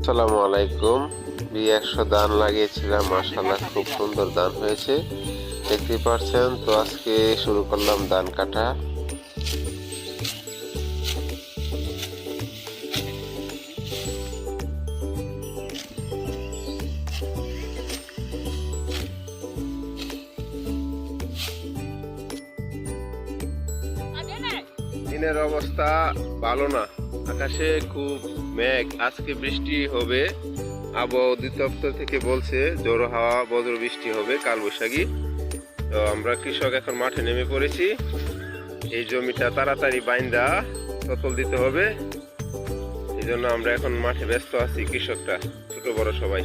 আসসালামু আলাইকুম। 100 ধান লাগিয়েছিলাম, মাশাআল্লাহ খুব সুন্দর ধান হয়েছে, দেখতেই পাচ্ছেন। তো আজকে শুরু করলাম ধান কাটা। দিনের অবস্থা ভালো না, আকাশে খুব মেঘ, আজকে বৃষ্টি হবে। আবহাওয়া অধিদপ্তর থেকে বলছে ঝোড়ো হাওয়া বজ্র বৃষ্টি হবে, কালবৈশাখী। তো আমরা কৃষক এখন মাঠে নেমে পড়েছি। এই জমিটা তাড়াতাড়ি বাইন্দা ফসল দিতে হবে, এই জন্য আমরা এখন মাঠে ব্যস্ত আছি, কৃষকরা ছোট বড় সবাই।